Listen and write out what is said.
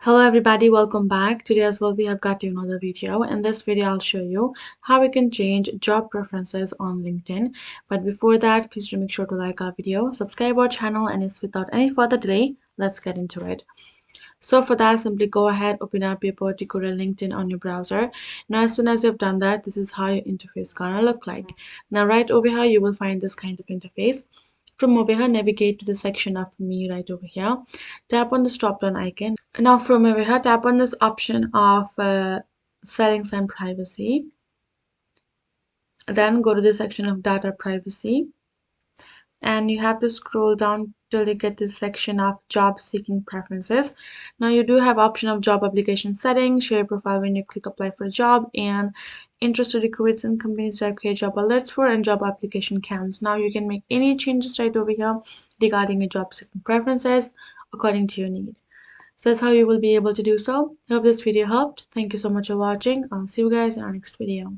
Hello everybody, welcome back. Today as well we have got you another video. In this video I'll show you how we can change job preferences on LinkedIn. But before that, please do make sure to like our video, subscribe our channel, and it's without any further delay, let's get into it. So for that, simply go ahead, open up your particular LinkedIn on your browser. Now as soon as you've done that, this is how your interface gonna look like. Now right over here you will find this kind of interface. From over here, navigate to the section of me right over here. Tap on this drop down icon. Now from over here, tap on this option of settings and privacy. Then go to the section of data privacy. And you have to scroll down till you get this section of job seeking preferences. Now you do have option of job application settings, share profile when you click apply for a job, and interested recruits and companies that create job alerts for, and job application counts. Now you can make any changes right over here regarding your job seeking preferences according to your need. So that's how you will be able to do so. I hope this video helped. Thank you so much for watching. I'll see you guys in our next video.